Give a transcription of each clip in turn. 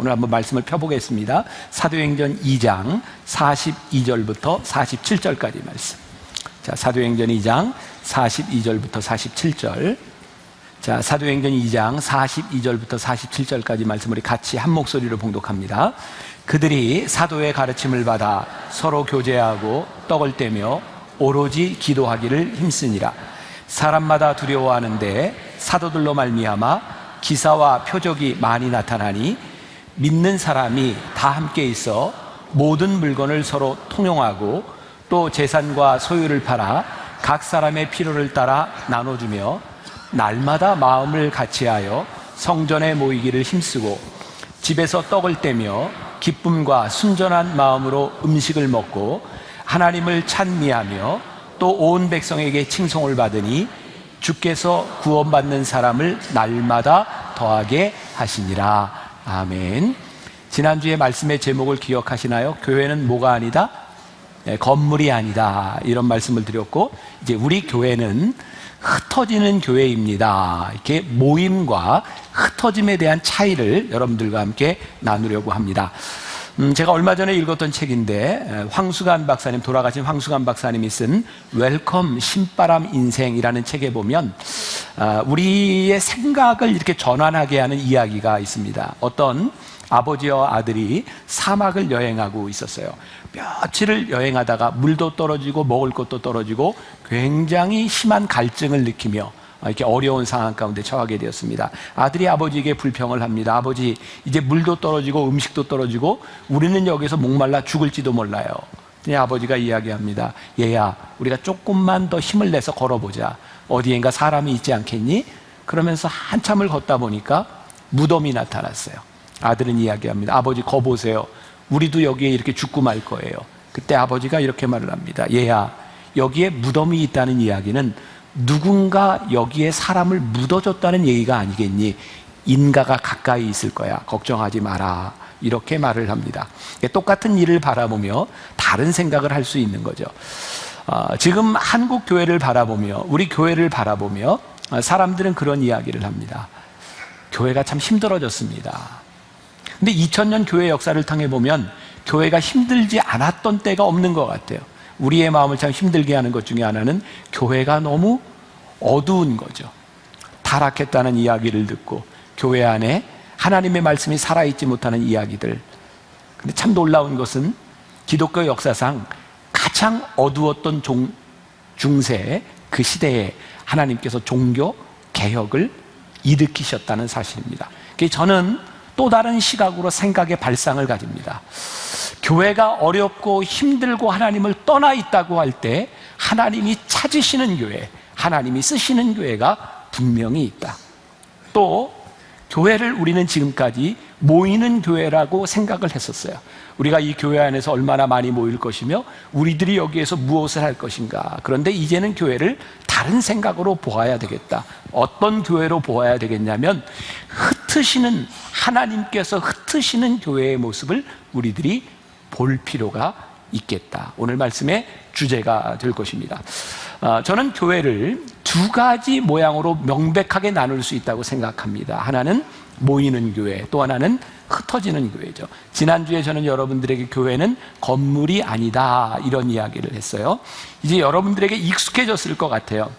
오늘 한번 말씀을 펴보겠습니다. 사도행전 2장 42절부터 47절까지 말씀. 자, 사도행전 2장 42절부터 47절. 자, 사도행전 2장 42절부터 47절까지 말씀 우리 같이 한 목소리로 봉독합니다. 그들이 사도의 가르침을 받아 서로 교제하고 떡을 떼며 오로지 기도하기를 힘쓰니라. 사람마다 두려워하는데 사도들로 말미암아 기사와 표적이 많이 나타나니 믿는 사람이 다 함께 있어 모든 물건을 서로 통용하고 또 재산과 소유를 팔아 각 사람의 필요를 따라 나눠주며 날마다 마음을 같이하여 성전에 모이기를 힘쓰고 집에서 떡을 떼며 기쁨과 순전한 마음으로 음식을 먹고 하나님을 찬미하며 또 온 백성에게 칭송을 받으니 주께서 구원받는 사람을 날마다 더하게 하시니라. 아멘. 지난주에 말씀의 제목을 기억하시나요? 교회는 뭐가 아니다? 건물이 아니다. 이런 말씀을 드렸고, 이제 우리 교회는 흩어지는 교회입니다. 이렇게 모임과 흩어짐에 대한 차이를 여러분들과 함께 나누려고 합니다. 제가 얼마 전에 읽었던 책인데, 황수관 박사님, 돌아가신 황수관 박사님이 쓴 웰컴 신바람 인생이라는 책에 보면 우리의 생각을 이렇게 전환하게 하는 이야기가 있습니다. 어떤 아버지와 아들이 사막을 여행하고 있었어요. 며칠을 여행하다가 물도 떨어지고 먹을 것도 떨어지고 굉장히 심한 갈증을 느끼며 이렇게 어려운 상황 가운데 처하게 되었습니다. 아들이 아버지에게 불평을 합니다. 아버지, 이제 물도 떨어지고 음식도 떨어지고 우리는 여기서 목말라 죽을지도 몰라요. 아버지가 이야기합니다. 얘야, 우리가 조금만 더 힘을 내서 걸어보자. 어디엔가 사람이 있지 않겠니? 그러면서 한참을 걷다 보니까 무덤이 나타났어요. 아들은 이야기합니다. 아버지, 거 보세요. 우리도 여기에 이렇게 죽고 말 거예요. 그때 아버지가 이렇게 말을 합니다. 얘야, 여기에 무덤이 있다는 이야기는 누군가 여기에 사람을 묻어줬다는 얘기가 아니겠니? 인가가 가까이 있을 거야. 걱정하지 마라. 이렇게 말을 합니다. 똑같은 일을 바라보며 다른 생각을 할 수 있는 거죠. 지금 한국 교회를 바라보며, 우리 교회를 바라보며 사람들은 그런 이야기를 합니다. 교회가 참 힘들어졌습니다. 근데 2000년 교회 역사를 통해 보면 교회가 힘들지 않았던 때가 없는 것 같아요. 우리의 마음을 참 힘들게 하는 것 중에 하나는 교회가 너무 어두운 거죠. 타락했다는 이야기를 듣고 교회 안에 하나님의 말씀이 살아있지 못하는 이야기들. 근데 참 놀라운 것은 기독교 역사상 가장 어두웠던 중세 그 시대에 하나님께서 종교 개혁을 일으키셨다는 사실입니다. 그래서 저는 또 다른 시각으로 생각의 발상을 가집니다. 교회가 어렵고 힘들고 하나님을 떠나 있다고 할 때 하나님이 찾으시는 교회, 하나님이 쓰시는 교회가 분명히 있다. 또 교회를 우리는 지금까지 모이는 교회라고 생각을 했었어요. 우리가 이 교회 안에서 얼마나 많이 모일 것이며 우리들이 여기에서 무엇을 할 것인가. 그런데 이제는 교회를 다른 생각으로 보아야 되겠다. 어떤 교회로 보아야 되겠냐면 흩으시는, 하나님께서 흩으시는 교회의 모습을 우리들이 볼 필요가 있겠다. 오늘 말씀의 주제가 될 것입니다. 저는 교회를 두 가지 모양으로 명백하게 나눌 수 있다고 생각합니다. 하나는 모이는 교회, 또 하나는 흩어지는 교회죠. 지난주에 저는 여러분들에게 교회는 건물이 아니다, 이런 이야기를 했어요. 이제 여러분들에게 익숙해졌을 것 같아요.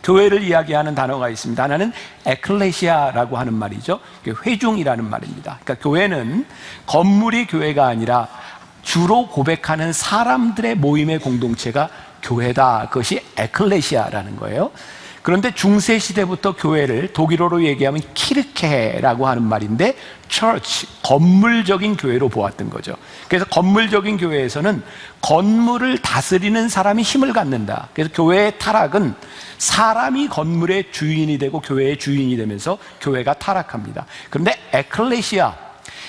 교회를 이야기하는 단어가 있습니다. 하나는 에클레시아라고 하는 말이죠. 회중이라는 말입니다. 그러니까 교회는 건물이 교회가 아니라 주로 고백하는 사람들의 모임의 공동체가 교회다. 그것이 에클레시아라는 거예요. 그런데 중세 시대부터 교회를 독일어로 얘기하면 키르케라고 하는 말인데 church, 건물적인 교회로 보았던 거죠. 그래서 건물적인 교회에서는 건물을 다스리는 사람이 힘을 갖는다. 그래서 교회의 타락은 사람이 건물의 주인이 되고 교회의 주인이 되면서 교회가 타락합니다. 그런데 에클레시아,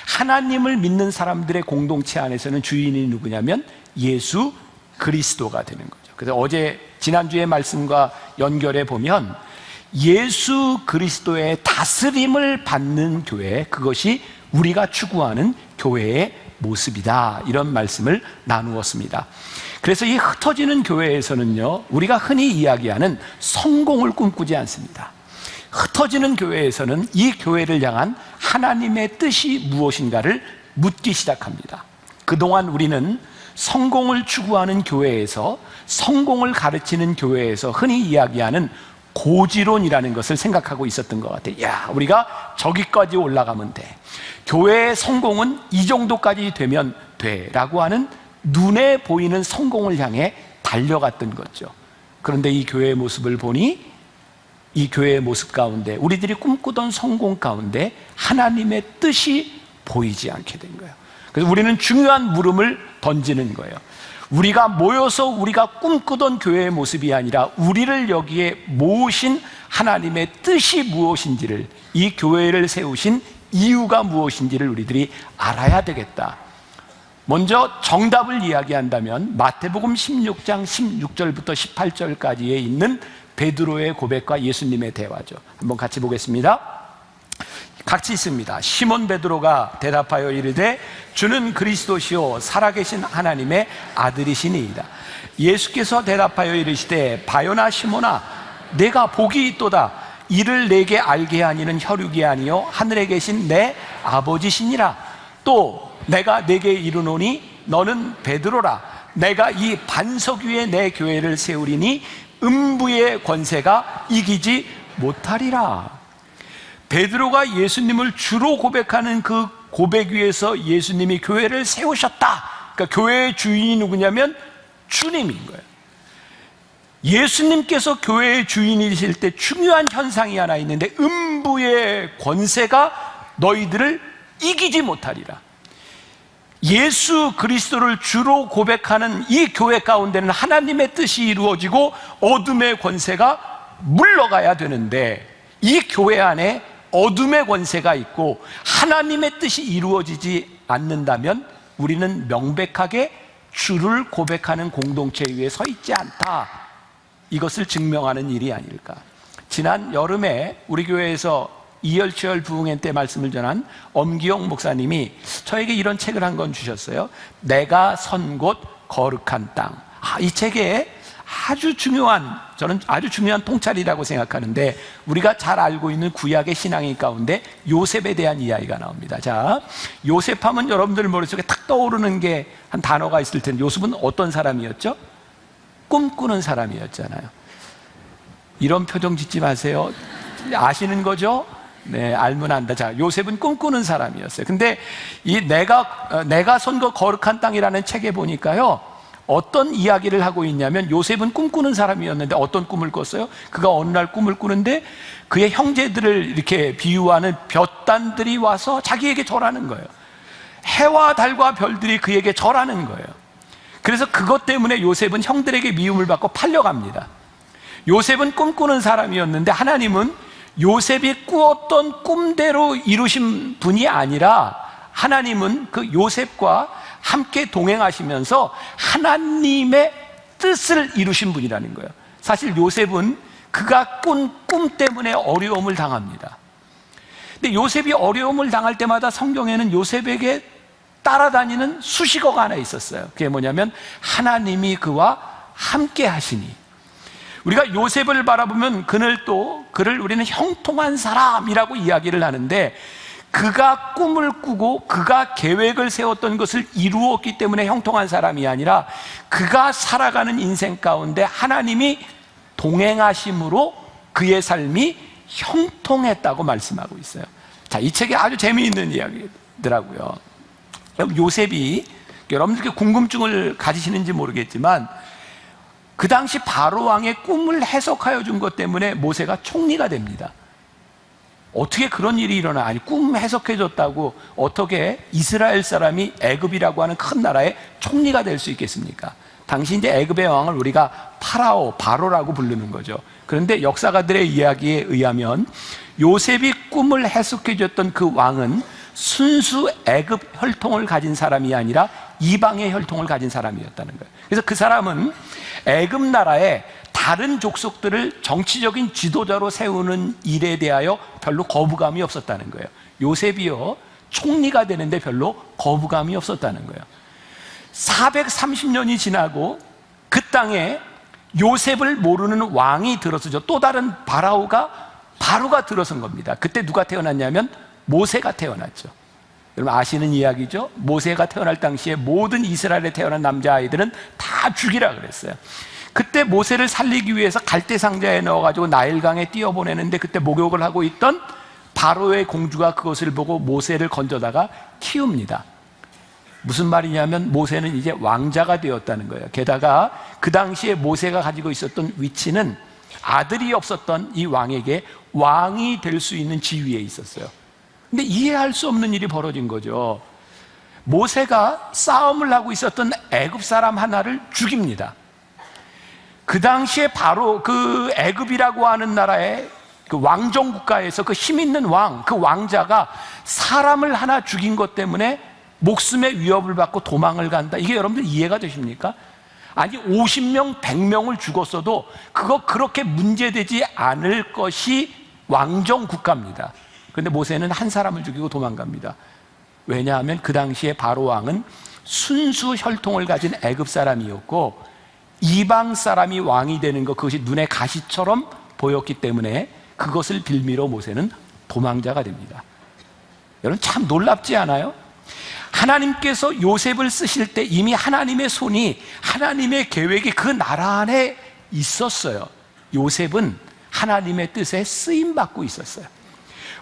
하나님을 믿는 사람들의 공동체 안에서는 주인이 누구냐면 예수 그리스도가 되는 거죠. 그래서 지난주의 말씀과 연결해 보면 예수 그리스도의 다스림을 받는 교회, 그것이 우리가 추구하는 교회의 모습이다. 이런 말씀을 나누었습니다. 그래서 이 흩어지는 교회에서는요, 우리가 흔히 이야기하는 성공을 꿈꾸지 않습니다. 흩어지는 교회에서는 이 교회를 향한 하나님의 뜻이 무엇인가를 묻기 시작합니다. 그동안 우리는 성공을 추구하는 교회에서, 성공을 가르치는 교회에서 흔히 이야기하는 고지론이라는 것을 생각하고 있었던 것 같아요. 야, 우리가 저기까지 올라가면 돼, 교회의 성공은 이 정도까지 되면 돼 라고 하는 눈에 보이는 성공을 향해 달려갔던 거죠. 그런데 이 교회의 모습을 보니 이 교회의 모습 가운데, 우리들이 꿈꾸던 성공 가운데 하나님의 뜻이 보이지 않게 된 거예요. 그래서 우리는 중요한 물음을 던지는 거예요. 우리가 모여서 우리가 꿈꾸던 교회의 모습이 아니라 우리를 여기에 모으신 하나님의 뜻이 무엇인지를, 이 교회를 세우신 이유가 무엇인지를 우리들이 알아야 되겠다. 먼저 정답을 이야기한다면 마태복음 16장 16절부터 18절까지에 있는 베드로의 고백과 예수님의 대화죠. 한번 같이 보겠습니다. 같이 있습니다. 시몬 베드로가 대답하여 이르되 주는 그리스도시요 살아계신 하나님의 아들이시니이다. 예수께서 대답하여 이르시되 바요나 시몬아, 내가 복이 있도다. 이를 내게 알게 하니는 혈육이 아니요 하늘에 계신 내 아버지시니라. 또 내가 내게 이르노니 너는 베드로라. 내가 이 반석 위에 내 교회를 세우리니 음부의 권세가 이기지 못하리라. 베드로가 예수님을 주로 고백하는 그 고백 위에서 예수님이 교회를 세우셨다. 그러니까 교회의 주인이 누구냐면 주님인 거예요. 예수님께서 교회의 주인이실 때 중요한 현상이 하나 있는데, 음부의 권세가 너희들을 이기지 못하리라. 예수 그리스도를 주로 고백하는 이 교회 가운데는 하나님의 뜻이 이루어지고 어둠의 권세가 물러가야 되는데, 이 교회 안에 어둠의 권세가 있고 하나님의 뜻이 이루어지지 않는다면 우리는 명백하게 주를 고백하는 공동체 위에 서 있지 않다. 이것을 증명하는 일이 아닐까. 지난 여름에 우리 교회에서 이열치열 부흥회 때 말씀을 전한 엄기영 목사님이 저에게 이런 책을 한 권 주셨어요. 내가 선 곳 거룩한 땅. 이 책에 아주 중요한, 저는 아주 중요한 통찰이라고 생각하는데, 우리가 잘 알고 있는 구약의 신앙인 가운데 요셉에 대한 이야기가 나옵니다. 자, 요셉 하면 여러분들 머릿속에 탁 떠오르는 게 한 단어가 있을 텐데, 요셉은 어떤 사람이었죠? 꿈꾸는 사람이었잖아요. 이런 표정 짓지 마세요. 아시는 거죠? 네, 알면 안다. 자, 요셉은 꿈꾸는 사람이었어요. 근데 이 내가 선 것 거룩한 땅이라는 책에 보니까요, 어떤 이야기를 하고 있냐면, 요셉은 꿈꾸는 사람이었는데 어떤 꿈을 꿨어요? 그가 어느 날 꿈을 꾸는데 그의 형제들을 이렇게 비유하는 볕단들이 와서 자기에게 절하는 거예요. 해와 달과 별들이 그에게 절하는 거예요. 그래서 그것 때문에 요셉은 형들에게 미움을 받고 팔려갑니다. 요셉은 꿈꾸는 사람이었는데 하나님은 요셉이 꾸었던 꿈대로 이루신 분이 아니라, 하나님은 그 요셉과 함께 동행하시면서 하나님의 뜻을 이루신 분이라는 거예요. 사실 요셉은 그가 꾼 꿈 때문에 어려움을 당합니다. 근데 요셉이 어려움을 당할 때마다 성경에는 요셉에게 따라다니는 수식어가 하나 있었어요. 그게 뭐냐면 하나님이 그와 함께 하시니. 우리가 요셉을 바라보면 그를 우리는 형통한 사람이라고 이야기를 하는데, 그가 꿈을 꾸고 그가 계획을 세웠던 것을 이루었기 때문에 형통한 사람이 아니라, 그가 살아가는 인생 가운데 하나님이 동행하심으로 그의 삶이 형통했다고 말씀하고 있어요. 자, 이 책이 아주 재미있는 이야기더라고요. 요셉이, 여러분들께 궁금증을 가지시는지 모르겠지만, 그 당시 바로 왕의 꿈을 해석하여 준 것 때문에 모세가 총리가 됩니다. 어떻게 그런 일이 일어나? 아니, 꿈 해석해줬다고 어떻게 이스라엘 사람이 애굽이라고 하는 큰 나라의 총리가 될 수 있겠습니까? 당시 이제 애굽의 왕을 우리가 바로라고 부르는 거죠. 그런데 역사가들의 이야기에 의하면 요셉이 꿈을 해석해줬던 그 왕은 순수 애굽 혈통을 가진 사람이 아니라 이방의 혈통을 가진 사람이었다는 거예요. 그래서 그 사람은 애굽 나라에 다른 족속들을 정치적인 지도자로 세우는 일에 대하여 별로 거부감이 없었다는 거예요. 요셉이요, 총리가 되는데 별로 거부감이 없었다는 거예요. 430년이 지나고 그 땅에 요셉을 모르는 왕이 들어서죠. 또 다른 바라오가 바로가 들어선 겁니다. 그때 누가 태어났냐면 모세가 태어났죠. 여러분 아시는 이야기죠? 모세가 태어날 당시에 모든 이스라엘에 태어난 남자아이들은 다 죽이라 그랬어요. 그때 모세를 살리기 위해서 갈대 상자에 넣어가지고 나일강에 띄어보내는데, 그때 목욕을 하고 있던 바로의 공주가 그것을 보고 모세를 건져다가 키웁니다. 무슨 말이냐면 모세는 이제 왕자가 되었다는 거예요. 게다가 그 당시에 모세가 가지고 있었던 위치는 아들이 없었던 이 왕에게 왕이 될 수 있는 지위에 있었어요. 근데 이해할 수 없는 일이 벌어진 거죠. 모세가 싸움을 하고 있었던 애굽 사람 하나를 죽입니다. 그 당시에 바로 그 애굽이라고 하는 나라의 그 왕정 국가에서 그 힘 있는 왕, 그 왕자가 사람을 하나 죽인 것 때문에 목숨의 위협을 받고 도망을 간다. 이게 여러분들 이해가 되십니까? 아니 50명, 100명을 죽었어도 그거 그렇게 문제되지 않을 것이 왕정 국가입니다. 그런데 모세는 한 사람을 죽이고 도망갑니다. 왜냐하면 그 당시에 바로 왕은 순수 혈통을 가진 애굽 사람이었고 이방 사람이 왕이 되는 것, 그것이 눈에 가시처럼 보였기 때문에 그것을 빌미로 모세는 도망자가 됩니다. 여러분 참 놀랍지 않아요? 하나님께서 요셉을 쓰실 때 이미 하나님의 손이, 하나님의 계획이 그 나라 안에 있었어요. 요셉은 하나님의 뜻에 쓰임받고 있었어요.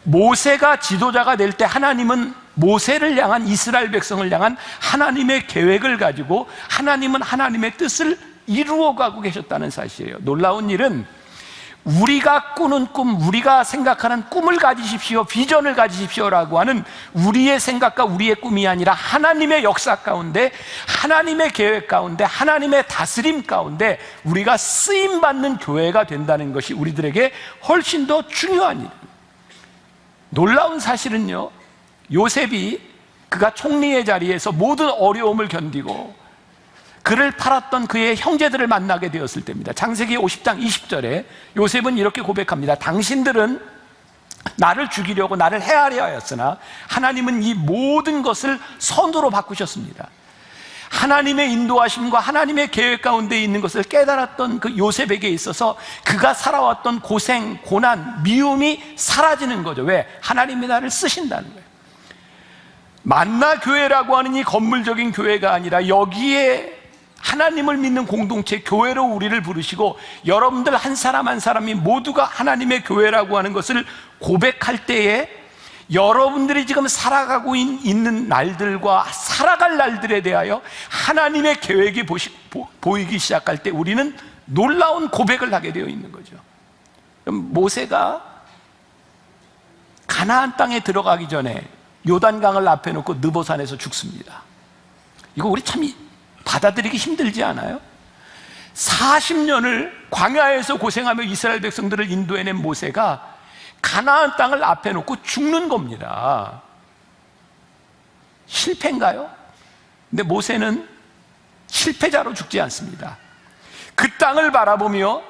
모세가 지도자가 될 때 하나님은 모세를 향한, 이스라엘 백성을 향한 하나님의 계획을 가지고 하나님은 하나님의 뜻을 이루어가고 계셨다는 사실이에요. 놀라운 일은 우리가 꾸는 꿈, 우리가 생각하는 꿈을 가지십시오, 비전을 가지십시오라고 하는 우리의 생각과 우리의 꿈이 아니라 하나님의 역사 가운데, 하나님의 계획 가운데, 하나님의 다스림 가운데 우리가 쓰임받는 교회가 된다는 것이 우리들에게 훨씬 더 중요한 일입니다. 놀라운 사실은요, 요셉이 그가 총리의 자리에서 모든 어려움을 견디고 그를 팔았던 그의 형제들을 만나게 되었을 때입니다. 창세기 50장 20절에 요셉은 이렇게 고백합니다. 당신들은 나를 죽이려고 나를 해하려 하였으나 하나님은 이 모든 것을 선으로 바꾸셨습니다. 하나님의 인도하심과 하나님의 계획 가운데 있는 것을 깨달았던 그 요셉에게 있어서 그가 살아왔던 고생, 고난, 미움이 사라지는 거죠. 왜? 하나님이 나를 쓰신다는 거예요. 만나 교회라고 하는 이 건물적인 교회가 아니라 여기에 하나님을 믿는 공동체, 교회로 우리를 부르시고 여러분들 한 사람 한 사람이 모두가 하나님의 교회라고 하는 것을 고백할 때에 여러분들이 지금 살아가고 있는 날들과 살아갈 날들에 대하여 하나님의 계획이 보이기 시작할 때 우리는 놀라운 고백을 하게 되어 있는 거죠. 모세가 가나안 땅에 들어가기 전에 요단강을 앞에 놓고 느보산에서 죽습니다. 이거 우리 참 받아들이기 힘들지 않아요? 40년을 광야에서 고생하며 이스라엘 백성들을 인도해낸 모세가 가나안 땅을 앞에 놓고 죽는 겁니다. 실패인가요? 근데 모세는 실패자로 죽지 않습니다. 그 땅을 바라보며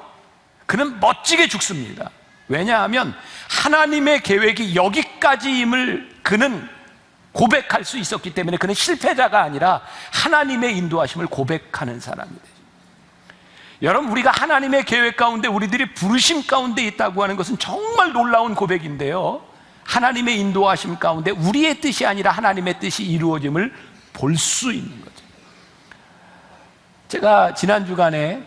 그는 멋지게 죽습니다. 왜냐하면 하나님의 계획이 여기까지임을 그는 고백할 수 있었기 때문에 그는 실패자가 아니라 하나님의 인도하심을 고백하는 사람입니다. 여러분, 우리가 하나님의 계획 가운데, 우리들이 부르심 가운데 있다고 하는 것은 정말 놀라운 고백인데요, 하나님의 인도하심 가운데 우리의 뜻이 아니라 하나님의 뜻이 이루어짐을 볼 수 있는 거죠. 제가 지난 주간에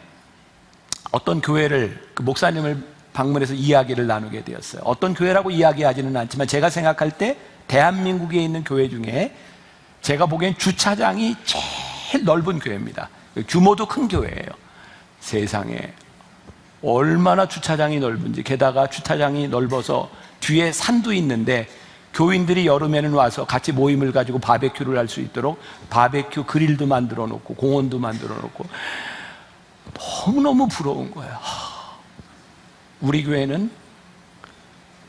어떤 교회를, 그 목사님을 방문해서 이야기를 나누게 되었어요. 어떤 교회라고 이야기하지는 않지만 제가 생각할 때 대한민국에 있는 교회 중에 제가 보기엔 주차장이 제일 넓은 교회입니다. 규모도 큰 교회예요. 세상에 얼마나 주차장이 넓은지, 게다가 주차장이 넓어서 뒤에 산도 있는데 교인들이 여름에는 와서 같이 모임을 가지고 바베큐를 할 수 있도록 바베큐 그릴도 만들어 놓고 공원도 만들어 놓고 너무너무 부러운 거예요. 우리 교회는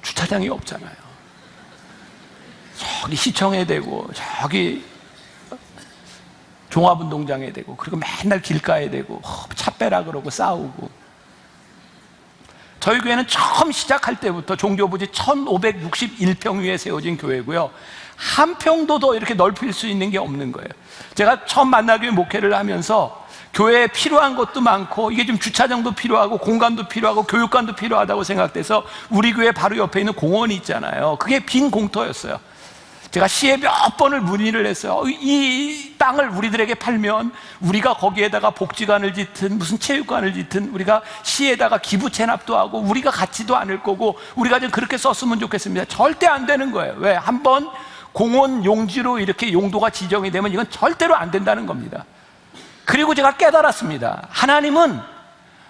주차장이 없잖아요. 저기 시청에 대고 저기 종합운동장에 대고, 그리고 맨날 길가에 대고 차 빼라 그러고 싸우고. 저희 교회는 처음 시작할 때부터 종교부지 1561평 위에 세워진 교회고요, 한 평도 더 이렇게 넓힐 수 있는 게 없는 거예요. 제가 처음 만나교회 목회를 하면서 교회에 필요한 것도 많고 이게 좀 주차장도 필요하고 공간도 필요하고 교육관도 필요하다고 생각돼서 우리 교회 바로 옆에 있는 공원이 있잖아요. 그게 빈 공터였어요. 제가 시에 몇 번을 문의를 했어요. 이 땅을 우리들에게 팔면 우리가 거기에다가 복지관을 짓든 무슨 체육관을 짓든 우리가 시에다가 기부 체납도 하고 우리가 갖지도 않을 거고 우리가 좀 그렇게 썼으면 좋겠습니다. 절대 안 되는 거예요. 왜? 한번 공원 용지로 이렇게 용도가 지정이 되면 이건 절대로 안 된다는 겁니다. 그리고 제가 깨달았습니다. 하나님은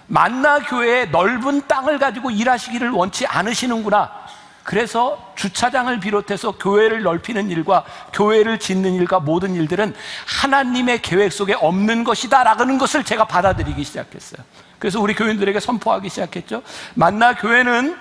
만나교회의 넓은 땅을 가지고 일하시기를 원치 않으시는구나. 그래서 주차장을 비롯해서 교회를 넓히는 일과 교회를 짓는 일과 모든 일들은 하나님의 계획 속에 없는 것이다 라는 것을 제가 받아들이기 시작했어요. 그래서 우리 교인들에게 선포하기 시작했죠. 만나교회는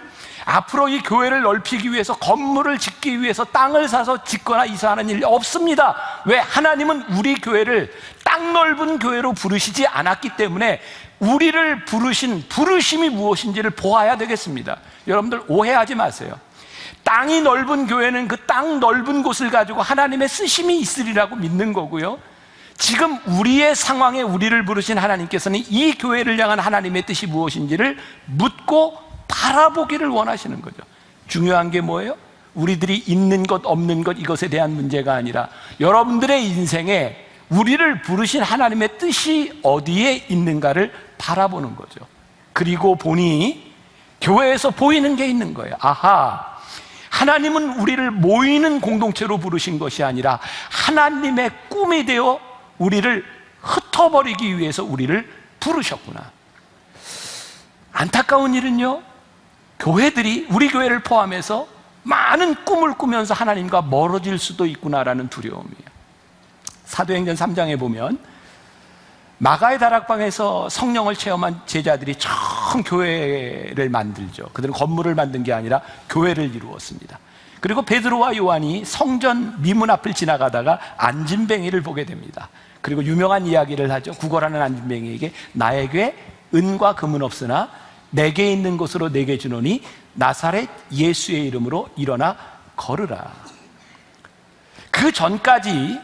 앞으로 이 교회를 넓히기 위해서 건물을 짓기 위해서 땅을 사서 짓거나 이사하는 일이 없습니다. 왜? 하나님은 우리 교회를 땅 넓은 교회로 부르시지 않았기 때문에 우리를 부르신 부르심이 무엇인지를 보아야 되겠습니다. 여러분들 오해하지 마세요. 땅이 넓은 교회는 그 땅 넓은 곳을 가지고 하나님의 쓰심이 있으리라고 믿는 거고요. 지금 우리의 상황에 우리를 부르신 하나님께서는 이 교회를 향한 하나님의 뜻이 무엇인지를 묻고 바라보기를 원하시는 거죠. 중요한 게 뭐예요? 우리들이 있는 것 없는 것 이것에 대한 문제가 아니라 여러분들의 인생에 우리를 부르신 하나님의 뜻이 어디에 있는가를 바라보는 거죠. 그리고 보니 교회에서 보이는 게 있는 거예요. 아하, 하나님은 우리를 모이는 공동체로 부르신 것이 아니라 하나님의 꿈이 되어 우리를 흩어버리기 위해서 우리를 부르셨구나. 안타까운 일은요, 교회들이 우리 교회를 포함해서 많은 꿈을 꾸면서 하나님과 멀어질 수도 있구나라는 두려움이에요. 사도행전 3장에 보면 마가의 다락방에서 성령을 체험한 제자들이 처음 교회를 만들죠. 그들은 건물을 만든 게 아니라 교회를 이루었습니다. 그리고 베드로와 요한이 성전 미문 앞을 지나가다가 안진뱅이를 보게 됩니다. 그리고 유명한 이야기를 하죠. 구걸하는 안진뱅이에게 나에게 은과 금은 없으나 내게 있는 것으로 내게 주노니 나사렛 예수의 이름으로 일어나 걸으라. 그 전까지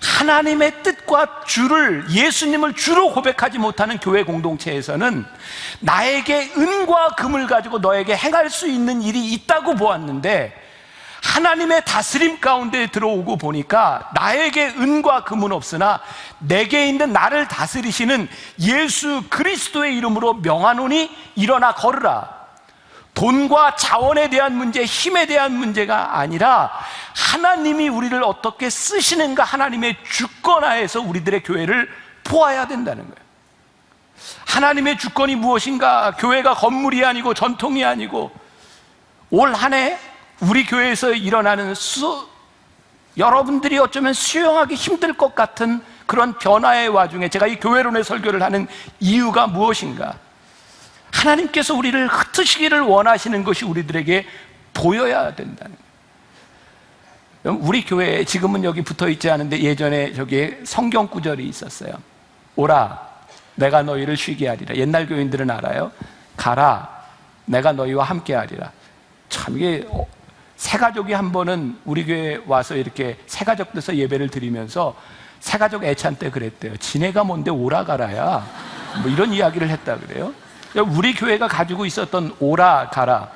하나님의 뜻과 주를, 예수님을 주로 고백하지 못하는 교회 공동체에서는 나에게 은과 금을 가지고 너에게 행할 수 있는 일이 있다고 보았는데 하나님의 다스림 가운데 들어오고 보니까 나에게 은과 금은 없으나 내게 있는 나를 다스리시는 예수 그리스도의 이름으로 명하노니 일어나 걸으라. 돈과 자원에 대한 문제, 힘에 대한 문제가 아니라 하나님이 우리를 어떻게 쓰시는가, 하나님의 주권하에서 우리들의 교회를 보아야 된다는 거예요. 하나님의 주권이 무엇인가? 교회가 건물이 아니고 전통이 아니고 올 한 해 우리 교회에서 일어나는 여러분들이 어쩌면 수용하기 힘들 것 같은 그런 변화의 와중에 제가 이 교회론의 설교를 하는 이유가 무엇인가? 하나님께서 우리를 흩으시기를 원하시는 것이 우리들에게 보여야 된다는 거예요. 우리 교회에 지금은 여기 붙어 있지 않은데 예전에 저기에 성경 구절이 있었어요. 오라, 내가 너희를 쉬게 하리라. 옛날 교인들은 알아요. 가라, 내가 너희와 함께 하리라. 참 이게 새가족이 한 번은 우리 교회에 와서 이렇게 새가족들서 예배를 드리면서 새가족 애찬 때 그랬대요. 지네가 뭔데 오라 가라야, 뭐 이런 이야기를 했다 그래요. 우리 교회가 가지고 있었던 오라 가라,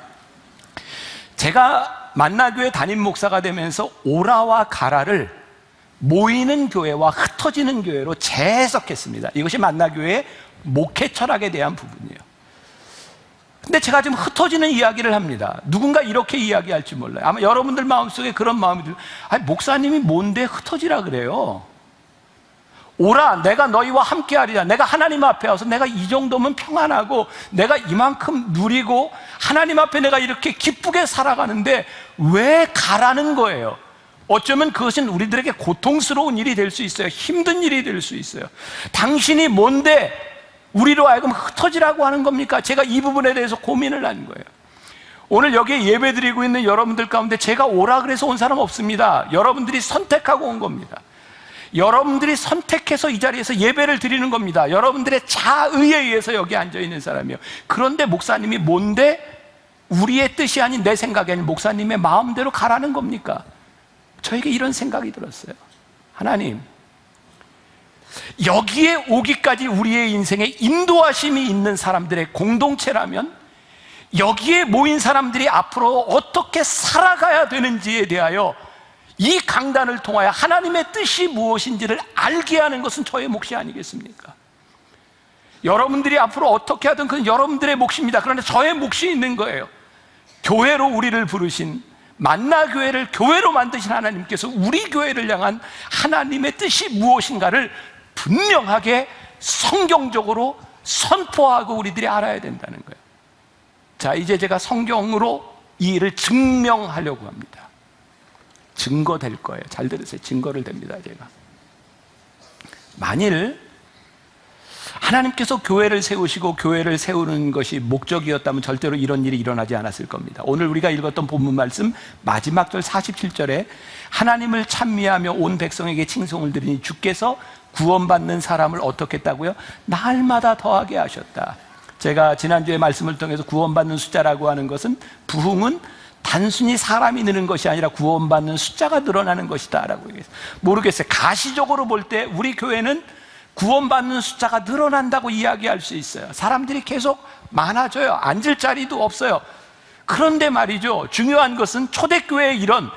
제가 만나교회 담임 목사가 되면서 오라와 가라를 모이는 교회와 흩어지는 교회로 재해석했습니다. 이것이 만나교회의 목회 철학에 대한 부분이에요. 근데 제가 지금 흩어지는 이야기를 합니다. 누군가 이렇게 이야기할지 몰라요. 아마 여러분들 마음속에 그런 마음이 들어요. 아니, 목사님이 뭔데 흩어지라 그래요? 오라, 내가 너희와 함께 하리라. 내가 하나님 앞에 와서 내가 이 정도면 평안하고 내가 이만큼 누리고 하나님 앞에 내가 이렇게 기쁘게 살아가는데 왜 가라는 거예요? 어쩌면 그것은 우리들에게 고통스러운 일이 될 수 있어요. 힘든 일이 될 수 있어요. 당신이 뭔데 우리로 하여금 흩어지라고 하는 겁니까? 제가 이 부분에 대해서 고민을 한 거예요. 오늘 여기에 예배 드리고 있는 여러분들 가운데 제가 오라 그래서 온 사람 없습니다. 여러분들이 선택하고 온 겁니다. 여러분들이 선택해서 이 자리에서 예배를 드리는 겁니다. 여러분들의 자의에 의해서 여기 앉아있는 사람이요. 그런데 목사님이 뭔데 우리의 뜻이 아닌 내 생각이 아닌 목사님의 마음대로 가라는 겁니까? 저에게 이런 생각이 들었어요. 하나님, 여기에 오기까지 우리의 인생에 인도하심이 있는 사람들의 공동체라면 여기에 모인 사람들이 앞으로 어떻게 살아가야 되는지에 대하여 이 강단을 통하여 하나님의 뜻이 무엇인지를 알게 하는 것은 저의 몫이 아니겠습니까? 여러분들이 앞으로 어떻게 하든 그건 여러분들의 몫입니다. 그런데 저의 몫이 있는 거예요. 교회로 우리를 부르신, 만나교회를 교회로 만드신 하나님께서 우리 교회를 향한 하나님의 뜻이 무엇인가를 분명하게 성경적으로 선포하고 우리들이 알아야 된다는 거예요. 자, 이제 제가 성경으로 이 일을 증명하려고 합니다. 증거될 거예요. 잘 들으세요. 증거를 댑니다, 제가. 만일 하나님께서 교회를 세우시고 교회를 세우는 것이 목적이었다면 절대로 이런 일이 일어나지 않았을 겁니다. 오늘 우리가 읽었던 본문 말씀 마지막 절 47절에 하나님을 찬미하며 온 백성에게 칭송을 드리니 주께서 구원받는 사람을 어떻게 했다고요? 날마다 더하게 하셨다. 제가 지난주에 말씀을 통해서 구원받는 숫자라고 하는 것은, 부흥은 단순히 사람이 느는 것이 아니라 구원받는 숫자가 늘어나는 것이다 라고 얘기했어요. 모르겠어요. 가시적으로 볼 때 우리 교회는 구원받는 숫자가 늘어난다고 이야기할 수 있어요. 사람들이 계속 많아져요. 앉을 자리도 없어요. 그런데 말이죠, 중요한 것은 초대교회의 이런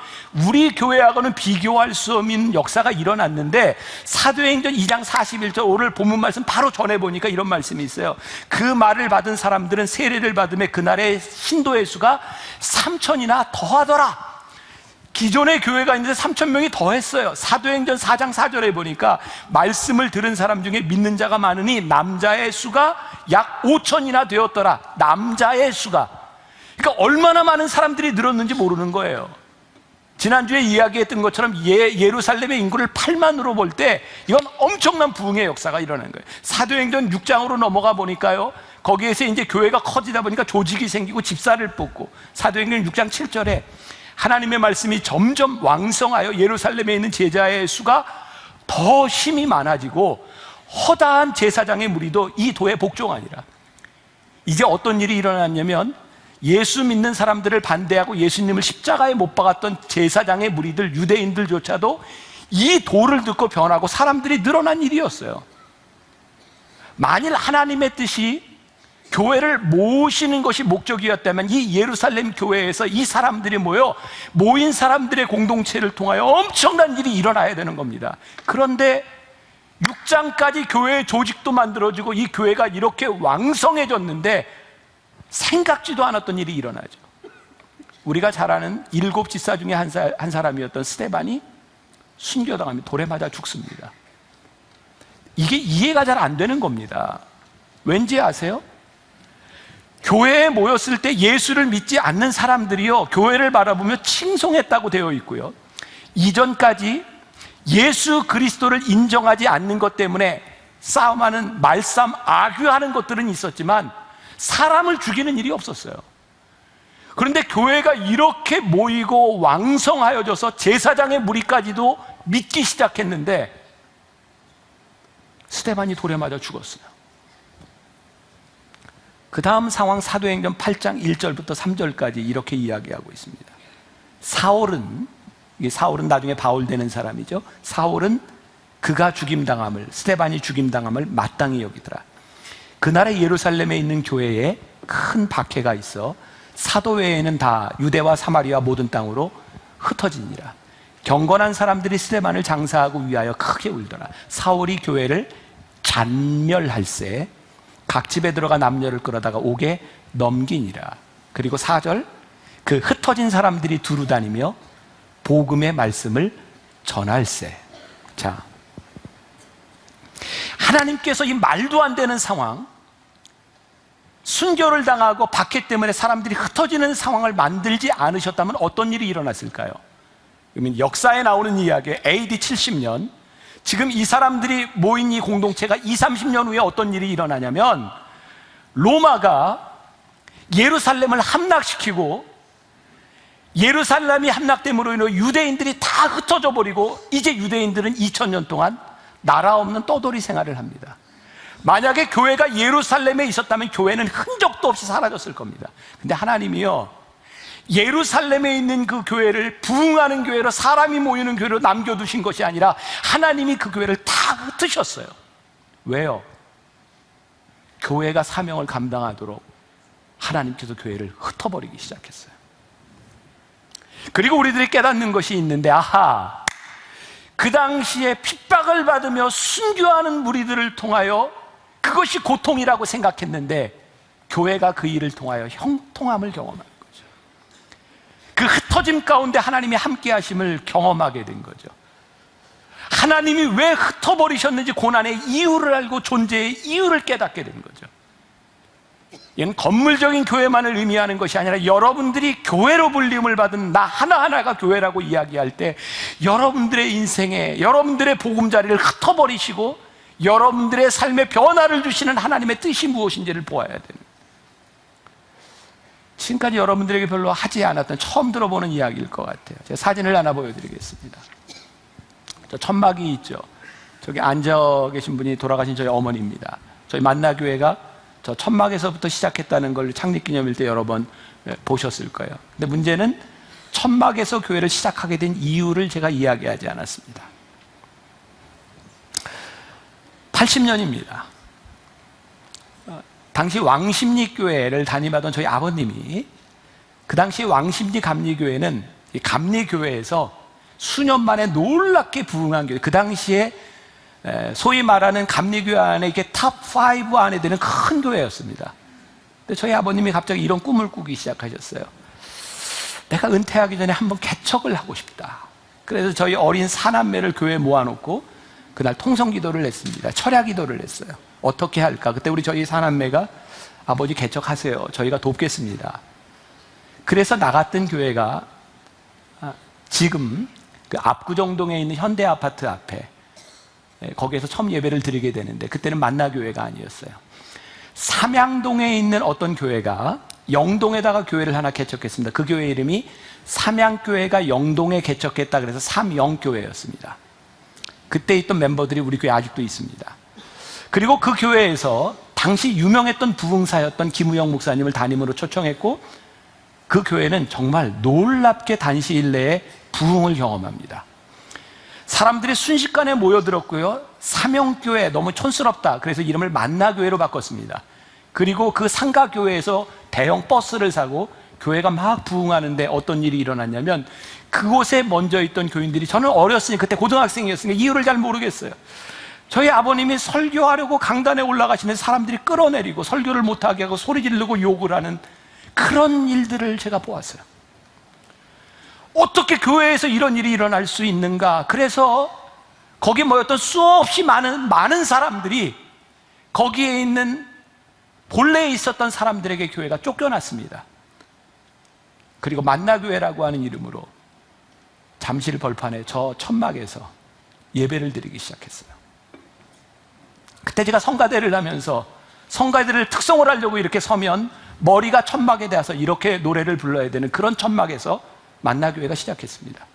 우리 교회하고는 비교할 수 없는 역사가 일어났는데, 사도행전 2장 41절 오늘 본문 말씀 바로 전해보니까 이런 말씀이 있어요. 그 말을 받은 사람들은 세례를 받음에 그날의 신도의 수가 3,000이나 더하더라. 기존의 교회가 있는데 3,000명이 더했어요. 사도행전 4장 4절에 보니까 말씀을 들은 사람 중에 믿는 자가 많으니 남자의 수가 약 5,000이나 되었더라. 남자의 수가. 그러니까 얼마나 많은 사람들이 늘었는지 모르는 거예요. 지난주에 이야기했던 것처럼 예루살렘의 인구를 8만으로 볼 때 이건 엄청난 부흥의 역사가 일어나는 거예요. 사도행전 6장으로 넘어가 보니까요, 거기에서 이제 교회가 커지다 보니까 조직이 생기고 집사를 뽑고, 사도행전 6장 7절에 하나님의 말씀이 점점 왕성하여 예루살렘에 있는 제자의 수가 더 힘이 많아지고 허다한 제사장의 무리도 이 도에 복종하니라. 이제 어떤 일이 일어났냐면, 예수 믿는 사람들을 반대하고 예수님을 십자가에 못 박았던 제사장의 무리들, 유대인들조차도 이 도를 듣고 변하고 사람들이 늘어난 일이었어요. 만일 하나님의 뜻이 교회를 모으시는 것이 목적이었다면 이 예루살렘 교회에서 이 사람들이 모인 사람들의 공동체를 통하여 엄청난 일이 일어나야 되는 겁니다. 그런데 6장까지 교회의 조직도 만들어지고 이 교회가 이렇게 왕성해졌는데 생각지도 않았던 일이 일어나죠. 우리가 잘 아는 7 집사 중에 한 사람이었던 스데반이 순교당하며 돌에 맞아 죽습니다. 이게 이해가 잘 안 되는 겁니다. 왠지 아세요? 교회에 모였을 때 예수를 믿지 않는 사람들이요, 교회를 바라보며 칭송했다고 되어 있고요, 이전까지 예수 그리스도를 인정하지 않는 것 때문에 싸움하는, 말싸움, 악유하는 것들은 있었지만 사람을 죽이는 일이 없었어요. 그런데 교회가 이렇게 모이고 왕성하여져서 제사장의 무리까지도 믿기 시작했는데 스데반이 돌에 맞아 죽었어요. 그 다음 상황 사도행전 8장 1절부터 3절까지 이렇게 이야기하고 있습니다. 사울은 나중에 바울 되는 사람이죠. 사울은 그가 죽임당함을, 스데반이 죽임당함을 마땅히 여기더라. 그날의 예루살렘에 있는 교회에 큰 박해가 있어 사도회에는 다 유대와 사마리아 모든 땅으로 흩어지니라. 경건한 사람들이 스데반을 장사하고 위하여 크게 울더라. 사울이 교회를 잔멸할세 각 집에 들어가 남녀를 끌어다가 옥에 넘기니라. 그리고 4절, 그 흩어진 사람들이 두루 다니며 복음의 말씀을 전할세. 자, 하나님께서 이 말도 안 되는 상황, 순교를 당하고 박해 때문에 사람들이 흩어지는 상황을 만들지 않으셨다면 어떤 일이 일어났을까요? 그러면 역사에 나오는 이야기, AD 70년, 지금 이 사람들이 모인 이 공동체가 20-30년 후에 어떤 일이 일어나냐면, 로마가 예루살렘을 함락시키고 예루살렘이 함락됨으로 인해 유대인들이 다 흩어져 버리고 이제 유대인들은 2000년 동안 나라 없는 떠돌이 생활을 합니다. 만약에 교회가 예루살렘에 있었다면 교회는 흔적도 없이 사라졌을 겁니다. 근데 하나님이요, 예루살렘에 있는 그 교회를 부흥하는 교회로, 사람이 모이는 교회로 남겨두신 것이 아니라 하나님이 그 교회를 다 흩으셨어요. 왜요? 교회가 사명을 감당하도록 하나님께서 교회를 흩어버리기 시작했어요. 그리고 우리들이 깨닫는 것이 있는데, 아하, 그 당시에 핍박을 받으며 순교하는 무리들을 통하여 그것이 고통이라고 생각했는데, 교회가 그 일을 통하여 형통함을 경험한 거죠. 그 흩어짐 가운데 하나님이 함께 하심을 경험하게 된 거죠. 하나님이 왜 흩어버리셨는지 고난의 이유를 알고 존재의 이유를 깨닫게 된 거죠. 이건 건물적인 교회만을 의미하는 것이 아니라 여러분들이 교회로 불림을 받은 나 하나하나가 교회라고 이야기할 때 여러분들의 인생에, 여러분들의 보금자리를 흩어버리시고 여러분들의 삶에 변화를 주시는 하나님의 뜻이 무엇인지를 보아야 되는 거예요. 지금까지 여러분들에게 별로 하지 않았던, 처음 들어보는 이야기일 것 같아요. 제가 사진을 하나 보여드리겠습니다. 저 천막이 있죠. 저기 앉아 계신 분이 돌아가신 저희 어머니입니다. 저희 만나교회가 저 천막에서부터 시작했다는 걸 창립기념일 때 여러 번 보셨을 거예요. 근데 문제는 천막에서 교회를 시작하게 된 이유를 제가 이야기하지 않았습니다. 80년입니다. 당시 왕십리교회를 담임하던 저희 아버님이, 그 당시 왕십리 감리교회는 이 감리교회에서 수년 만에 놀랍게 부흥한 교회, 그 당시에 소위 말하는 감리교회 안에 이렇게 탑5 안에 드는 큰 교회였습니다. 근데 저희 아버님이 갑자기 이런 꿈을 꾸기 시작하셨어요. 내가 은퇴하기 전에 한번 개척을 하고 싶다. 그래서 저희 어린 사남매를 교회에 모아놓고 그날 통성기도를 했습니다. 철야기도를 했어요. 어떻게 할까? 그때 우리 저희 사남매가 아버지 개척하세요, 저희가 돕겠습니다. 그래서 나갔던 교회가 지금 그 압구정동에 있는 현대아파트 앞에, 거기에서 처음 예배를 드리게 되는데 그때는 만나교회가 아니었어요. 삼양동에 있는 어떤 교회가 영동에다가 교회를 하나 개척했습니다. 그 교회 이름이 삼양교회가 영동에 개척했다 그래서 삼영교회였습니다. 그때 있던 멤버들이 우리 교회에 아직도 있습니다. 그리고 그 교회에서 당시 유명했던 부흥사였던 김우영 목사님을 담임으로 초청했고, 그 교회는 정말 놀랍게 단시일 내에 부흥을 경험합니다. 사람들이 순식간에 모여들었고요, 삼영교회 너무 촌스럽다 그래서 이름을 만나교회로 바꿨습니다. 그리고 그 상가교회에서 대형 버스를 사고 교회가 막 부흥하는데 어떤 일이 일어났냐면, 그곳에 먼저 있던 교인들이, 저는 어렸으니 그때 고등학생이었으니까 이유를 잘 모르겠어요, 저희 아버님이 설교하려고 강단에 올라가시는 사람들이 끌어내리고 설교를 못하게 하고 소리 지르고 욕을 하는 그런 일들을 제가 보았어요. 어떻게 교회에서 이런 일이 일어날 수 있는가? 그래서 거기 모였던 수없이 많은 사람들이 거기에 있는 본래에 있었던 사람들에게 교회가 쫓겨났습니다. 그리고 만나교회라고 하는 이름으로 잠실 벌판에 저 천막에서 예배를 드리기 시작했어요. 그때 제가 성가대를 하면서 성가대를 특성을 하려고 이렇게 서면 머리가 천막에 닿아서 이렇게 노래를 불러야 되는 그런 천막에서 만나교회가 시작했습니다.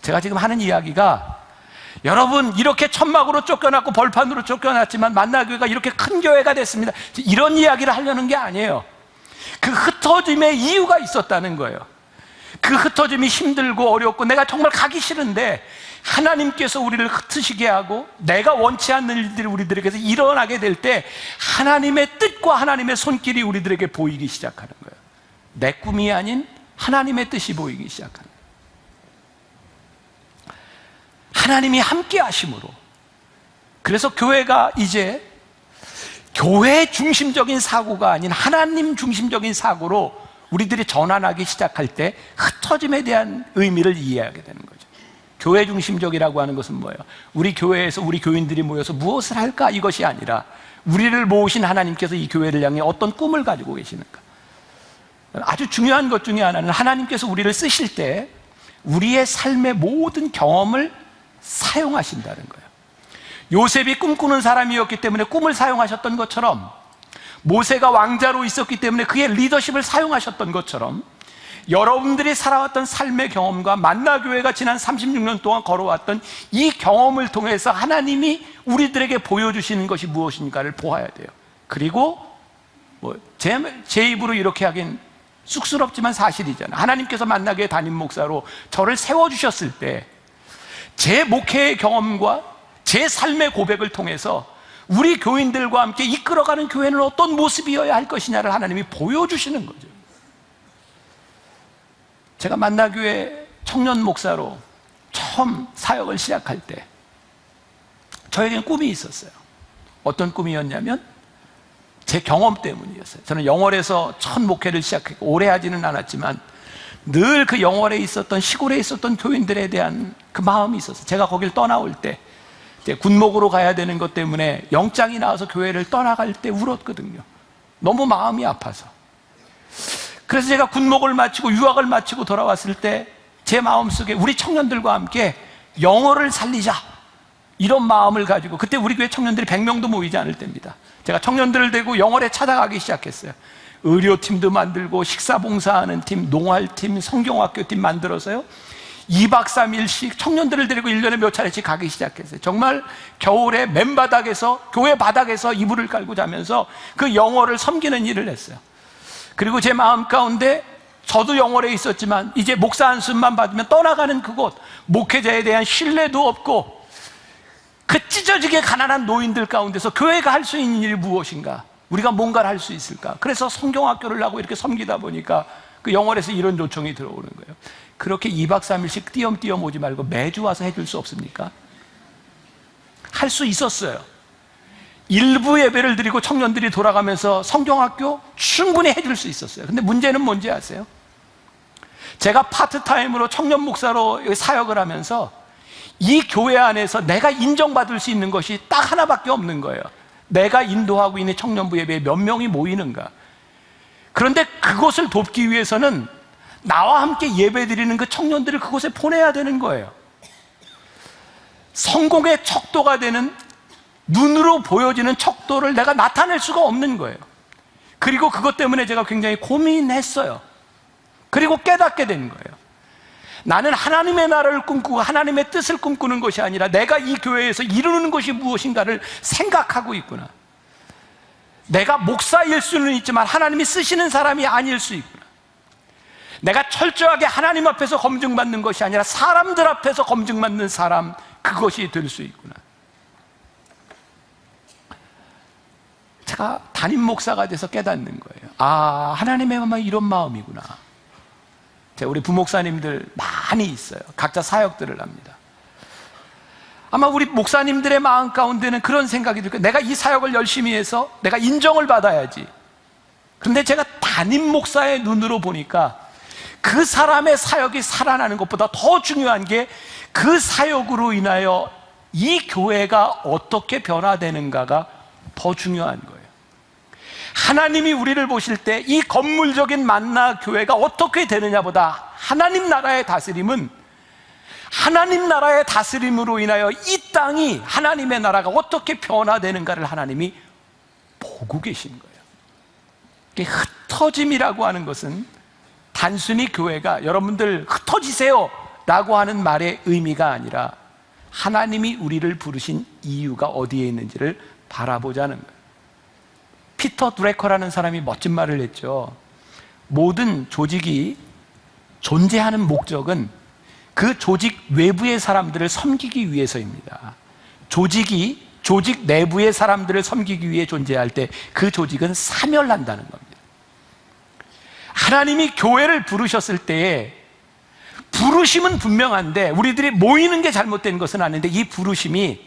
제가 지금 하는 이야기가, 여러분 이렇게 천막으로 쫓겨났고 벌판으로 쫓겨났지만 만나교회가 이렇게 큰 교회가 됐습니다, 이런 이야기를 하려는 게 아니에요. 그 흩어짐의 이유가 있었다는 거예요. 그 흩어짐이 힘들고 어렵고 내가 정말 가기 싫은데 하나님께서 우리를 흩으시게 하고 내가 원치 않는 일들이 우리들에게서 일어나게 될 때 하나님의 뜻과 하나님의 손길이 우리들에게 보이기 시작하는 거예요. 내 꿈이 아닌 하나님의 뜻이 보이기 시작하는 거예요. 하나님이 함께 하심으로. 그래서 교회가 이제 교회 중심적인 사고가 아닌 하나님 중심적인 사고로 우리들이 전환하기 시작할 때 흩어짐에 대한 의미를 이해하게 되는 거죠. 교회 중심적이라고 하는 것은 뭐예요? 우리 교회에서 우리 교인들이 모여서 무엇을 할까? 이것이 아니라 우리를 모으신 하나님께서 이 교회를 향해 어떤 꿈을 가지고 계시는가? 아주 중요한 것 중에 하나는 하나님께서 우리를 쓰실 때 우리의 삶의 모든 경험을 사용하신다는 거예요. 요셉이 꿈꾸는 사람이었기 때문에 꿈을 사용하셨던 것처럼, 모세가 왕자로 있었기 때문에 그의 리더십을 사용하셨던 것처럼, 여러분들이 살아왔던 삶의 경험과 만나교회가 지난 36년 동안 걸어왔던 이 경험을 통해서 하나님이 우리들에게 보여주시는 것이 무엇인가를 보아야 돼요. 그리고 제 입으로 이렇게 하긴 쑥스럽지만 사실이잖아요. 하나님께서 만나게 담임 목사로 저를 세워주셨을 때 제 목회의 경험과 제 삶의 고백을 통해서 우리 교인들과 함께 이끌어가는 교회는 어떤 모습이어야 할 것이냐를 하나님이 보여주시는 거죠. 제가 만나교회 청년 목사로 처음 사역을 시작할 때 저에겐 꿈이 있었어요. 어떤 꿈이었냐면 제 경험 때문이었어요. 저는 영월에서 첫 목회를 시작했고 오래 하지는 않았지만 늘 그 영월에 있었던, 시골에 있었던 교인들에 대한 그 마음이 있었어요. 제가 거길 떠나올 때 이제 군목으로 가야 되는 것 때문에 영장이 나와서 교회를 떠나갈 때 울었거든요. 너무 마음이 아파서. 그래서 제가 군목을 마치고 유학을 마치고 돌아왔을 때 제 마음속에 우리 청년들과 함께 영어를 살리자, 이런 마음을 가지고, 그때 우리 교회 청년들이 100명도 모이지 않을 때입니다. 제가 청년들을 데리고 영월에 찾아가기 시작했어요. 의료팀도 만들고 식사봉사하는 팀, 농활팀, 성경학교팀 만들어서요 2박 3일씩 청년들을 데리고 1년에 몇 차례씩 가기 시작했어요. 정말 겨울에 맨바닥에서, 교회 바닥에서 이불을 깔고 자면서 그 영어를 섬기는 일을 했어요. 그리고 제 마음 가운데 저도 영월에 있었지만 이제 목사 안수만 받으면 떠나가는 그곳, 목회자에 대한 신뢰도 없고 그 찢어지게 가난한 노인들 가운데서 교회가 할 수 있는 일이 무엇인가, 우리가 뭔가를 할 수 있을까. 그래서 성경학교를 하고 이렇게 섬기다 보니까 그 영월에서 이런 요청이 들어오는 거예요. 그렇게 2박 3일씩 띄엄띄엄 오지 말고 매주 와서 해줄 수 없습니까? 할 수 있었어요. 일부 예배를 드리고 청년들이 돌아가면서 성경학교 충분히 해줄 수 있었어요. 근데 문제는 뭔지 아세요? 제가 파트타임으로 청년 목사로 사역을 하면서 이 교회 안에서 내가 인정받을 수 있는 것이 딱 하나밖에 없는 거예요. 내가 인도하고 있는 청년부 예배에 몇 명이 모이는가. 그런데 그것을 돕기 위해서는 나와 함께 예배 드리는 그 청년들을 그곳에 보내야 되는 거예요. 성공의 척도가 되는, 눈으로 보여지는 척도를 내가 나타낼 수가 없는 거예요. 그리고 그것 때문에 제가 굉장히 고민했어요. 그리고 깨닫게 된 거예요. 나는 하나님의 나라를 꿈꾸고 하나님의 뜻을 꿈꾸는 것이 아니라 내가 이 교회에서 이루는 것이 무엇인가를 생각하고 있구나. 내가 목사일 수는 있지만 하나님이 쓰시는 사람이 아닐 수 있구나. 내가 철저하게 하나님 앞에서 검증받는 것이 아니라 사람들 앞에서 검증받는 사람, 그것이 될 수 있구나. 제가 담임 목사가 돼서 깨닫는 거예요. 아, 하나님의 마음은 이런 마음이구나. 우리 부목사님들 많이 있어요. 각자 사역들을 합니다. 아마 우리 목사님들의 마음 가운데는 그런 생각이 들 거예요. 내가 이 사역을 열심히 해서 내가 인정을 받아야지. 그런데 제가 담임 목사의 눈으로 보니까 그 사람의 사역이 살아나는 것보다 더 중요한 게 그 사역으로 인하여 이 교회가 어떻게 변화되는가가 더 중요한 거예요. 하나님이 우리를 보실 때 이 건물적인 만나 교회가 어떻게 되느냐보다 하나님 나라의 다스림은, 하나님 나라의 다스림으로 인하여 이 땅이, 하나님의 나라가 어떻게 변화되는가를 하나님이 보고 계신 거예요. 흩어짐이라고 하는 것은 단순히 교회가 여러분들 흩어지세요 라고 하는 말의 의미가 아니라 하나님이 우리를 부르신 이유가 어디에 있는지를 바라보자는 거예요. 피터 드래커라는 사람이 멋진 말을 했죠. 모든 조직이 존재하는 목적은 그 조직 외부의 사람들을 섬기기 위해서입니다. 조직 내부의 사람들을 섬기기 위해 존재할 때 그 조직은 사멸한다는 겁니다. 하나님이 교회를 부르셨을 때에 부르심은 분명한데 우리들이 모이는 게 잘못된 것은 아닌데 이 부르심이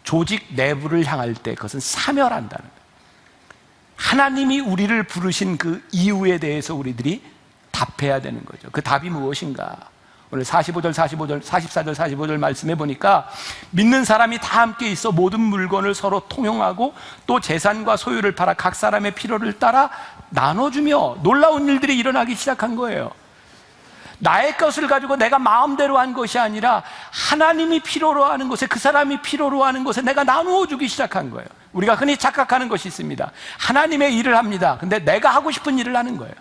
조직 내부를 향할 때 그것은 사멸한다는 거예요. 하나님이 우리를 부르신 그 이유에 대해서 우리들이 답해야 되는 거죠. 그 답이 무엇인가? 오늘 44절 45절 말씀해 보니까 믿는 사람이 다 함께 있어 모든 물건을 서로 통용하고 또 재산과 소유를 팔아 각 사람의 필요를 따라 나눠주며 놀라운 일들이 일어나기 시작한 거예요. 나의 것을 가지고 내가 마음대로 한 것이 아니라 하나님이 필요로 하는 것에, 그 사람이 필요로 하는 것에 내가 나누어 주기 시작한 거예요. 우리가 흔히 착각하는 것이 있습니다. 하나님의 일을 합니다. 근데 내가 하고 싶은 일을 하는 거예요.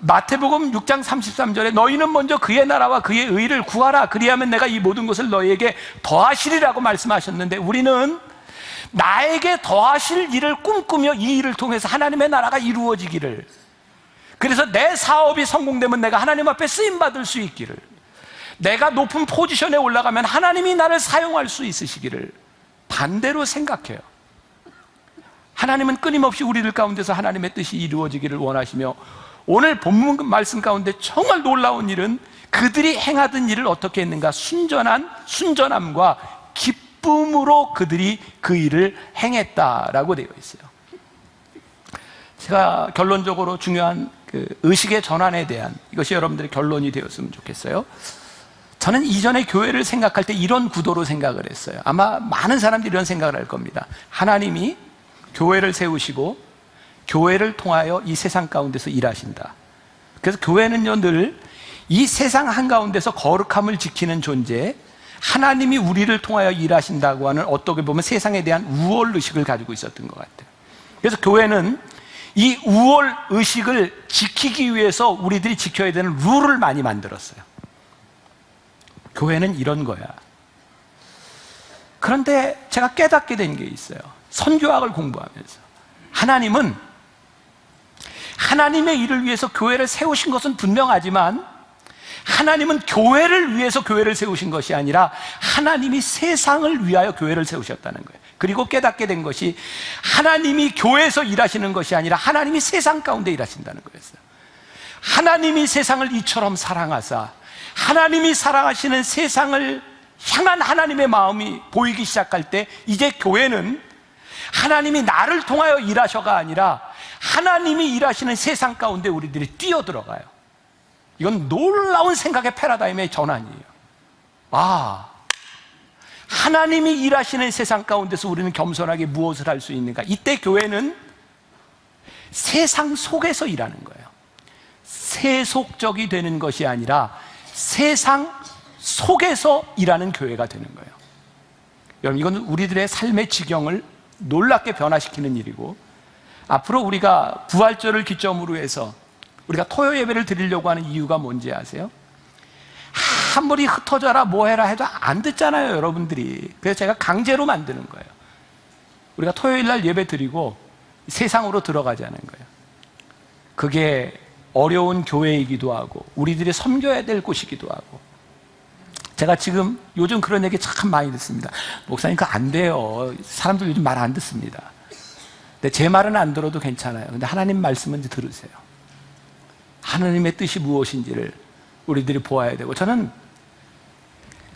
마태복음 6장 33절에 너희는 먼저 그의 나라와 그의 의를 구하라. 그리하면 내가 이 모든 것을 너희에게 더하시리라고 말씀하셨는데 우리는 나에게 더하실 일을 꿈꾸며 이 일을 통해서 하나님의 나라가 이루어지기를, 그래서 내 사업이 성공되면 내가 하나님 앞에 쓰임받을 수 있기를, 내가 높은 포지션에 올라가면 하나님이 나를 사용할 수 있으시기를 반대로 생각해요. 하나님은 끊임없이 우리들 가운데서 하나님의 뜻이 이루어지기를 원하시며, 오늘 본문 말씀 가운데 정말 놀라운 일은 그들이 행하던 일을 어떻게 했는가? 순전함과 기쁨으로 그들이 그 일을 행했다라고 되어 있어요. 제가 결론적으로 중요한 그 의식의 전환에 대한, 이것이 여러분들의 결론이 되었으면 좋겠어요. 저는 이전에 교회를 생각할 때 이런 구도로 생각을 했어요. 아마 많은 사람들이 이런 생각을 할 겁니다. 하나님이 교회를 세우시고 교회를 통하여 이 세상 가운데서 일하신다. 그래서 교회는요, 늘 이 세상 한가운데서 거룩함을 지키는 존재, 하나님이 우리를 통하여 일하신다고 하는, 어떻게 보면 세상에 대한 우월 의식을 가지고 있었던 것 같아요. 그래서 교회는 이 우월 의식을 지키기 위해서 우리들이 지켜야 되는 룰을 많이 만들었어요. 교회는 이런 거야. 그런데 제가 깨닫게 된 게 있어요. 선교학을 공부하면서 하나님은 하나님의 일을 위해서 교회를 세우신 것은 분명하지만, 하나님은 교회를 위해서 교회를 세우신 것이 아니라 하나님이 세상을 위하여 교회를 세우셨다는 거예요. 그리고 깨닫게 된 것이, 하나님이 교회에서 일하시는 것이 아니라 하나님이 세상 가운데 일하신다는 거였어요. 하나님이 세상을 이처럼 사랑하사, 하나님이 사랑하시는 세상을 향한 하나님의 마음이 보이기 시작할 때, 이제 교회는 하나님이 나를 통하여 일하셔가 아니라 하나님이 일하시는 세상 가운데 우리들이 뛰어들어가요. 이건 놀라운 생각의 패러다임의 전환이에요. 하나님이 일하시는 세상 가운데서 우리는 겸손하게 무엇을 할 수 있는가? 이때 교회는 세상 속에서 일하는 거예요. 세속적이 되는 것이 아니라 세상 속에서 일하는 교회가 되는 거예요. 여러분, 이건 우리들의 삶의 지경을 놀랍게 변화시키는 일이고, 앞으로 우리가 부활절을 기점으로 해서 우리가 토요 예배를 드리려고 하는 이유가 뭔지 아세요? 아무리 흩어져라 뭐해라 해도 안 듣잖아요, 여러분들이. 그래서 제가 강제로 만드는 거예요. 우리가 토요일 날 예배 드리고 세상으로 들어가자는 거예요. 그게 어려운 교회이기도 하고 우리들이 섬겨야 될 곳이기도 하고. 제가 지금 요즘 그런 얘기 참 많이 듣습니다. 목사님, 그거 안 돼요. 사람들 요즘 말 안 듣습니다. 근데 제 말은 안 들어도 괜찮아요. 근데 하나님 말씀은 이제 들으세요. 하나님의 뜻이 무엇인지를 우리들이 보아야 되고, 저는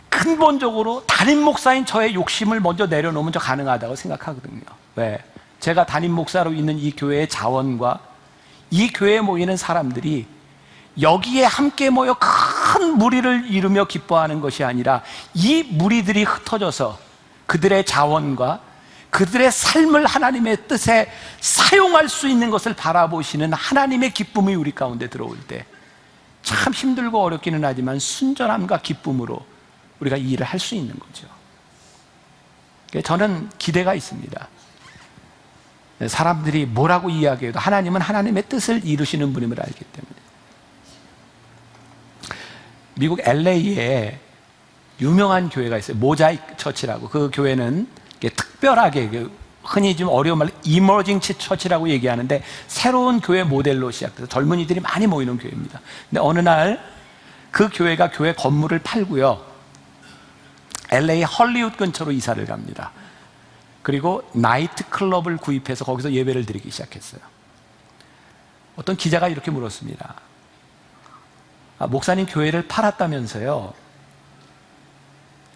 근본적으로 담임 목사인 저의 욕심을 먼저 내려놓으면 저 가능하다고 생각하거든요. 왜? 제가 담임 목사로 있는 이 교회의 자원과 이 교회에 모이는 사람들이 여기에 함께 모여 큰 무리를 이루며 기뻐하는 것이 아니라, 이 무리들이 흩어져서 그들의 자원과 그들의 삶을 하나님의 뜻에 사용할 수 있는 것을 바라보시는 하나님의 기쁨이 우리 가운데 들어올 때 참 힘들고 어렵기는 하지만 순전함과 기쁨으로 우리가 이 일을 할 수 있는 거죠. 저는 기대가 있습니다. 사람들이 뭐라고 이야기해도 하나님은 하나님의 뜻을 이루시는 분임을 알기 때문에. 미국 LA에 유명한 교회가 있어요. 모자이크 처치라고. 그 교회는 특별하게, 흔히 좀 어려운 말로 이머징 처치라고 얘기하는데, 새로운 교회 모델로 시작돼서 젊은이들이 많이 모이는 교회입니다. 근데 어느 날 그 교회가 교회 건물을 팔고요, LA 헐리우드 근처로 이사를 갑니다. 그리고 나이트 클럽을 구입해서 거기서 예배를 드리기 시작했어요. 어떤 기자가 이렇게 물었습니다. 목사님, 교회를 팔았다면서요?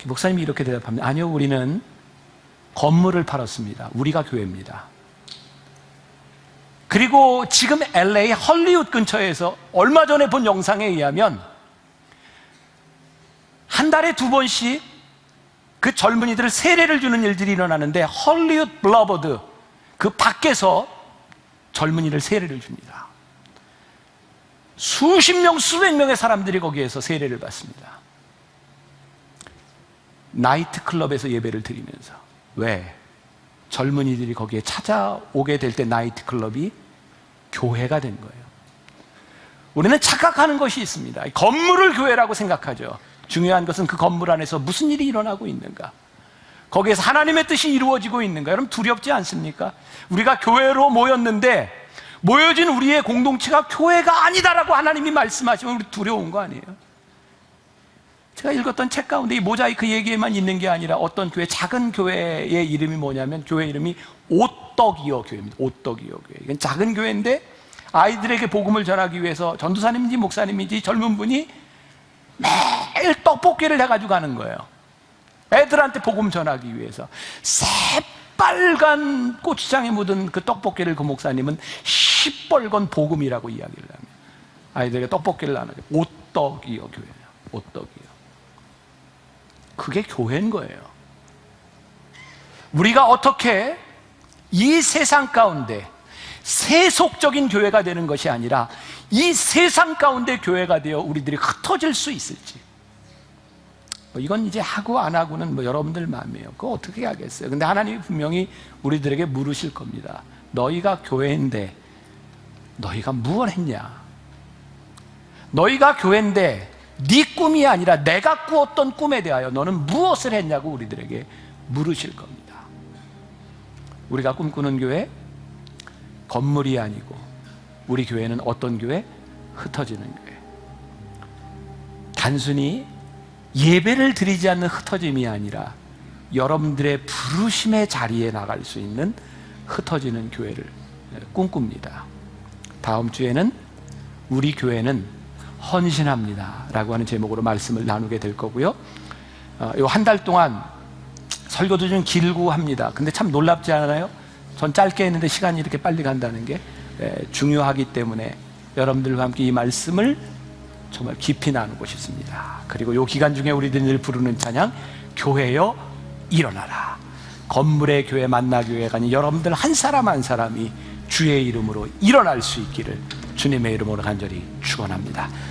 목사님이 이렇게 대답합니다. 아니요, 우리는 건물을 팔았습니다. 우리가 교회입니다. 그리고 지금 LA 헐리우드 근처에서 얼마 전에 본 영상에 의하면 한 달에 2번씩 그 젊은이들을 세례를 주는 일들이 일어나는데, 헐리우드 블러버드 그 밖에서 젊은이를 세례를 줍니다. 수십 명, 수백 명의 사람들이 거기에서 세례를 받습니다. 나이트 클럽에서 예배를 드리면서. 왜? 젊은이들이 거기에 찾아오게 될 때 나이트 클럽이 교회가 된 거예요. 우리는 착각하는 것이 있습니다. 건물을 교회라고 생각하죠. 중요한 것은 그 건물 안에서 무슨 일이 일어나고 있는가, 거기에서 하나님의 뜻이 이루어지고 있는가. 여러분, 두렵지 않습니까? 우리가 교회로 모였는데 모여진 우리의 공동체가 교회가 아니다라고 하나님이 말씀하시면 우리 두려운 거 아니에요? 제가 읽었던 책 가운데 이 모자이크 얘기에만 있는 게 아니라 어떤 교회, 작은 교회의 이름이 뭐냐면 교회 이름이 오떡이요 교회입니다. 오떡이요 교회. 이건 작은 교회인데 아이들에게 복음을 전하기 위해서 전도사님인지 목사님인지 젊은 분이 매일 떡볶이를 해가지고 가는 거예요. 애들한테 복음 전하기 위해서. 새빨간 고추장에 묻은 그 떡볶이를 그 목사님은 시뻘건 복음이라고 이야기를 합니다. 아이들에게 떡볶이를 나누게. 오떡이요 교회예요. 오떡이요. 그게 교회인 거예요. 우리가 어떻게 이 세상 가운데 세속적인 교회가 되는 것이 아니라 이 세상 가운데 교회가 되어 우리들이 흩어질 수 있을지. 이건 이제 하고 안 하고는 여러분들 마음이에요. 그거 어떻게 하겠어요? 근데 하나님이 분명히 우리들에게 물으실 겁니다. 너희가 교회인데 너희가 무엇을 했냐? 너희가 교회인데 네 꿈이 아니라 내가 꾸었던 꿈에 대하여 너는 무엇을 했냐고 우리들에게 물으실 겁니다. 우리가 꿈꾸는 교회, 건물이 아니고 우리 교회는 어떤 교회? 흩어지는 교회. 단순히 예배를 드리지 않는 흩어짐이 아니라 여러분들의 부르심의 자리에 나갈 수 있는 흩어지는 교회를 꿈꿉니다. 다음 주에는 우리 교회는 헌신합니다 라고 하는 제목으로 말씀을 나누게 될 거고요. 이 한 달 동안 설교도 좀 길고 합니다. 근데 참 놀랍지 않아요? 전 짧게 했는데 시간이 이렇게 빨리 간다는 게 중요하기 때문에 여러분들과 함께 이 말씀을 정말 깊이 나누고 싶습니다. 그리고 이 기간 중에 우리들이 늘 부르는 찬양, 교회여 일어나라. 건물의 교회, 만나교회가 아닌 여러분들 한 사람 한 사람이 주의 이름으로 일어날 수 있기를 주님의 이름으로 간절히 축원합니다.